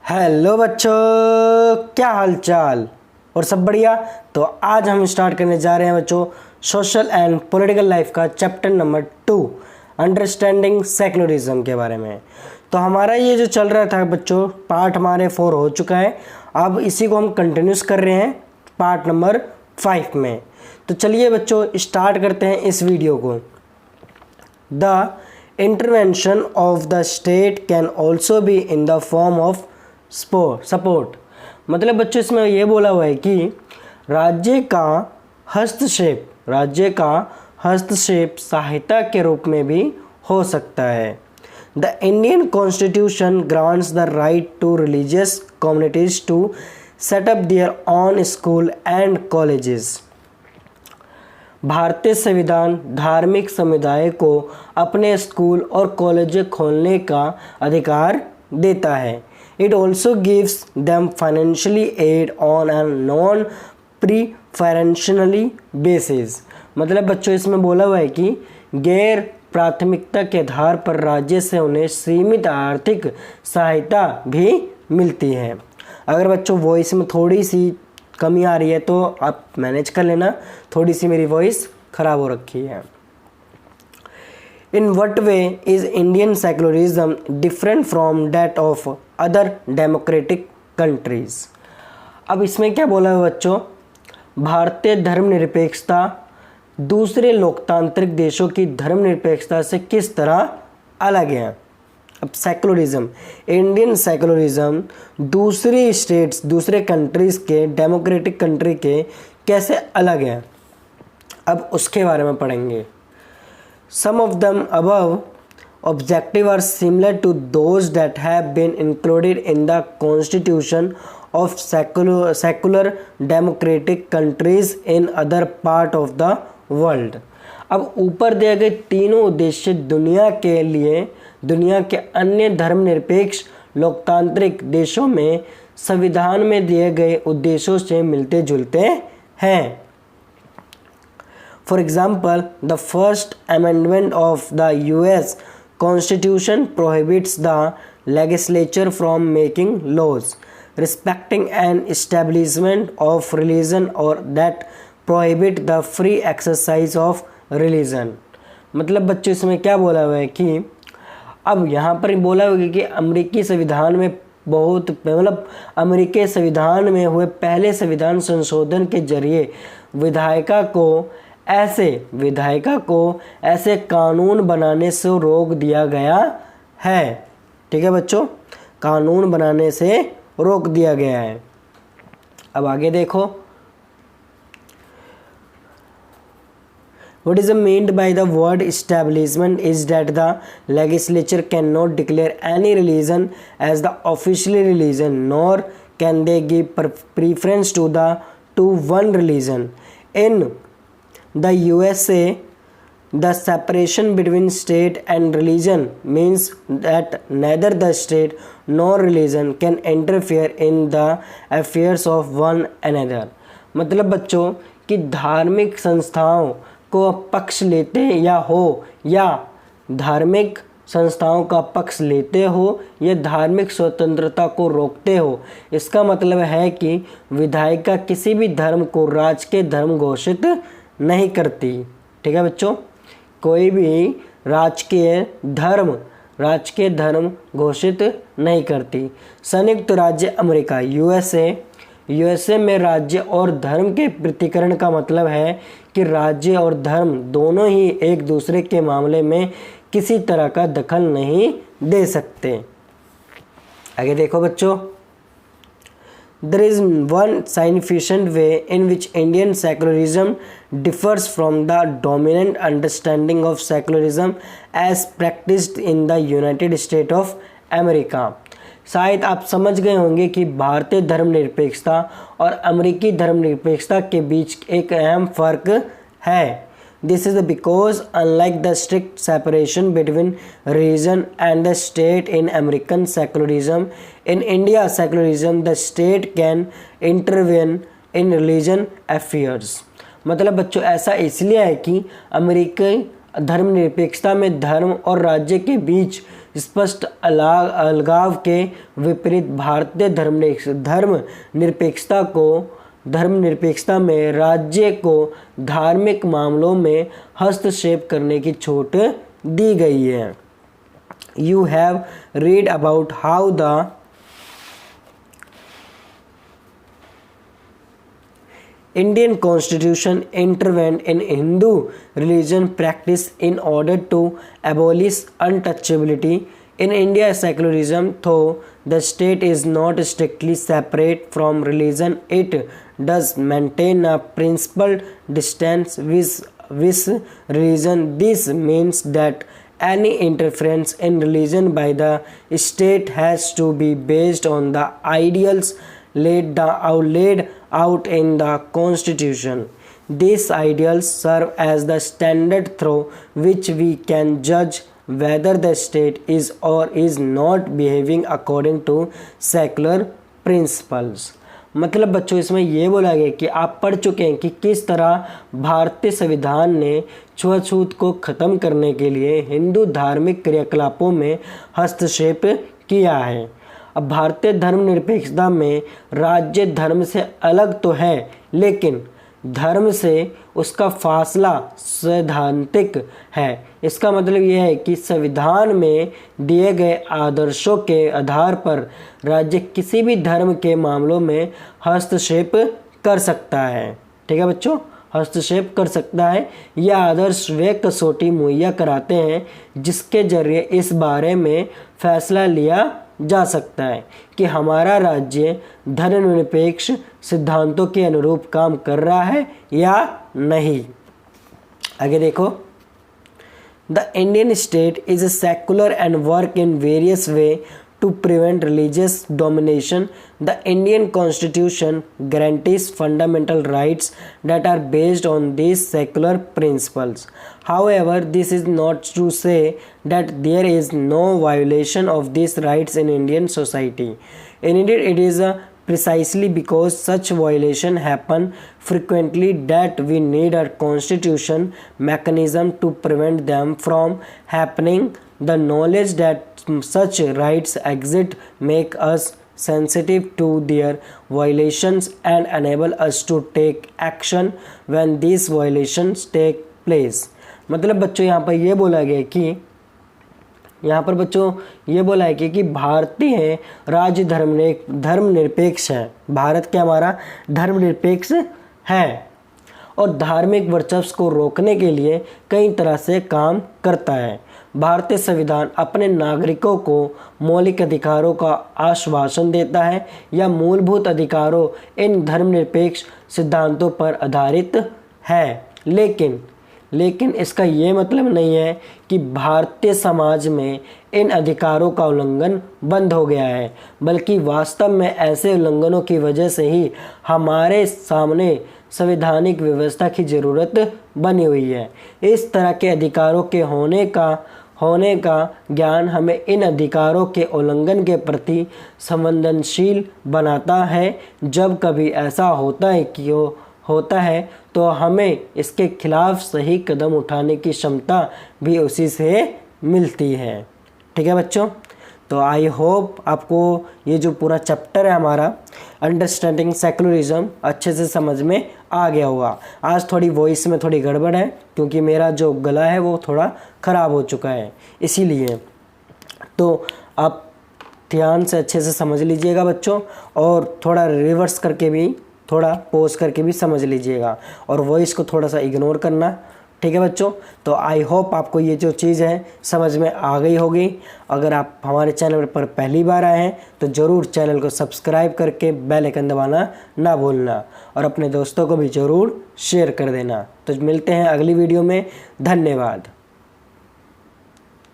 Hello बच्चों, क्या हाल चाल और सब बढ़िया। तो आज हम स्टार्ट करने जा रहे हैं बच्चों सोशल एंड पॉलिटिकल लाइफ का चैप्टर नंबर 2 अंडरस्टैंडिंग सेक्युलरिज्म के बारे में। तो हमारा ये जो चल रहा था बच्चों पार्ट हमारे 4 हो चुका है। अब इसी को हम कंटिन्यूस कर रहे हैं पार्ट नंबर 5 में। तो चलिए बच्चों स्टार्ट करते हैं इस वीडियो को। The intervention of the state can also be in the form of support. मतलब बच्चों इसमें यह बोला हुआ है कि राज्य का हस्तक्षेप सहायता के रूप में भी हो सकता है। The Indian constitution grants the right to religious communities to set up their own school and colleges. भारतीय संविधान धार्मिक समुदाय को अपने स्कूल और कॉलेज खोलने का अधिकार देता है। It also gives them financially aid on a non-preferentially basis। मतलब बच्चों इसमें बोला हुआ है कि गैर प्राथमिकता के आधार पर राज्य से उन्हें सीमित आर्थिक सहायता भी मिलती है। अगर बच्चों वॉइस में थोड़ी सी कमी आ रही है तो आप मैनेज कर लेना, थोड़ी सी मेरी वॉइस ख़राब हो रखी है। In what way is Indian secularism different from that of other democratic countries? अब इसमें क्या बोला है बच्चों, भारतीय धर्मनिरपेक्षता दूसरे लोकतांत्रिक देशों की धर्मनिरपेक्षता से किस तरह अलग है। अब सेकुलरिज्म, इंडियन सेकुलरिज्म दूसरी स्टेट्स दूसरे कंट्रीज़ के डेमोक्रेटिक कंट्री के कैसे अलग है, अब उसके बारे में पढ़ेंगे। Some of them above objectives are similar to those that have been included in the constitution of secular democratic countries in other part of the world। अब ऊपर दिए गए तीनों उद्देश्य दुनिया के अन्य धर्मनिरपेक्ष लोकतांत्रिक देशों में संविधान में दिए गए उद्देश्यों से मिलते जुलते हैं। For example, the First Amendment of the U.S. Constitution prohibits the legislature from making laws respecting an establishment of religion or that prohibit the free exercise of religion। मतलब बच्चों इसमें क्या बोला हुआ है कि अब यहाँ पर बोला हुआ है कि अमेरिकी संविधान में अमेरिकी संविधान में हुए पहले संविधान संशोधन के जरिए विधायिका को ऐसे कानून बनाने से रोक दिया गया है। ठीक है बच्चों, कानून बनाने से रोक दिया गया है। अब आगे देखो, What is meant by the word establishment is that the legislature cannot declare any religion as the official religion, nor can they give preference to one religion। In the USA, the separation between state and religion means that neither the state nor religion can interfere in the affairs of one another। मतलब बच्चों कि धार्मिक संस्थाओं को पक्ष लेते या धार्मिक संस्थाओं का पक्ष लेते हो या धार्मिक स्वतंत्रता को रोकते हो, इसका मतलब है कि विधायिका किसी भी धर्म को राजकीय धर्म घोषित नहीं करती। ठीक है बच्चों, कोई भी राजकीय धर्म घोषित नहीं करती। संयुक्त राज्य अमेरिका यूएसए में राज्य और धर्म के पृथक्करण का मतलब है कि राज्य और धर्म दोनों ही एक दूसरे के मामले में किसी तरह का दखल नहीं दे सकते। आगे देखो बच्चों, There is one significant way in which Indian secularism differs from the dominant understanding of secularism as practiced in the United States of America। शायद आप समझ गए होंगे कि भारतीय धर्मनिरपेक्षता और अमेरिकी धर्मनिरपेक्षता के बीच एक अहम फर्क है। This is because unlike the strict separation between religion and the state in American secularism, in India secularism the state can intervene in religion affairs। मतलब बच्चों ऐसा इसलिए है कि अमेरिकी धर्मनिरपेक्षता में धर्म और राज्य के बीच स्पष्ट अलगाव के विपरीत भारतीय धर्मनिरपेक्षता में राज्य को धार्मिक मामलों में हस्तक्षेप करने की छूट दी गई है। You have read about how the Indian Constitution intervened in Hindu religion practice in order to abolish untouchability. In India, secularism, though the state is not strictly separate from religion, it does maintain a principled distance with religion. This means that any interference in religion by the state has to be based on the ideals laid out in the Constitution. These ideals serve as the standard through which we can judge whether the state is or is not behaving according to secular principles. मतलब बच्चों इसमें ये बोला गया कि आप पढ़ चुके हैं कि किस तरह भारतीय संविधान ने छुआछूत को ख़त्म करने के लिए हिंदू धार्मिक क्रियाकलापों में हस्तक्षेप किया है। अब भारतीय धर्मनिरपेक्षता में राज्य धर्म से अलग तो है, लेकिन धर्म से उसका फासला सैद्धांतिक है। इसका मतलब यह है कि संविधान में दिए गए आदर्शों के आधार पर राज्य किसी भी धर्म के मामलों में हस्तक्षेप कर सकता है। ठीक है बच्चों, हस्तक्षेप कर सकता है। यह आदर्श वे कसौटी मुहैया कराते हैं जिसके जरिए इस बारे में फैसला लिया जा सकता है कि हमारा राज्य धर्मनिरपेक्ष सिद्धांतों के अनुरूप काम कर रहा है या नहीं। आगे देखो, the Indian state is secular and work in various way to prevent religious domination. The Indian Constitution guarantees fundamental rights that are based on these secular principles. However, this is not to say that there is no violation of these rights in Indian society. Indeed, it is precisely because such violations happen frequently that we need a constitution mechanism to prevent them from happening. The knowledge that such rights exist make us sensitive to their violations and enable us to take action when these violations take place. मतलब बच्चों यहाँ पर ये बोला गया कि भारतीय राज्य धर्मनिरपेक्ष है। भारत क्या हमारा धर्मनिरपेक्ष है और धार्मिक वर्चस्व को रोकने के लिए कई तरह से काम करता है। भारतीय संविधान अपने नागरिकों को मौलिक अधिकारों का आश्वासन देता है या मूलभूत अधिकारों इन धर्मनिरपेक्ष सिद्धांतों पर आधारित है, लेकिन इसका ये मतलब नहीं है कि भारतीय समाज में इन अधिकारों का उल्लंघन बंद हो गया है, बल्कि वास्तव में ऐसे उल्लंघनों की वजह से ही हमारे सामने संवैधानिक व्यवस्था की ज़रूरत बनी हुई है। इस तरह के अधिकारों के होने का ज्ञान हमें इन अधिकारों के उल्लंघन के प्रति संवेदनशील बनाता है। जब कभी ऐसा होता है तो हमें इसके खिलाफ सही कदम उठाने की क्षमता भी उसी से मिलती है। ठीक है बच्चों, तो आई होप आपको ये जो पूरा चैप्टर है हमारा अंडरस्टैंडिंग सेकुलरिज्म अच्छे से समझ में आ गया होगा। आज थोड़ी वॉइस में थोड़ी गड़बड़ है क्योंकि मेरा जो गला है वो थोड़ा ख़राब हो चुका है, इसीलिए तो आप ध्यान से अच्छे से समझ लीजिएगा बच्चों, और थोड़ा रिवर्स करके भी, थोड़ा पॉज करके भी समझ लीजिएगा और वॉइस को थोड़ा सा इग्नोर करना। ठीक है बच्चों, तो आई होप आपको ये जो चीज़ है समझ में आ गई होगी। अगर आप हमारे चैनल पर पहली बार आए हैं तो ज़रूर चैनल को सब्सक्राइब करके बेल आइकन दबाना ना भूलना और अपने दोस्तों को भी ज़रूर शेयर कर देना। तो मिलते हैं अगली वीडियो में। धन्यवाद।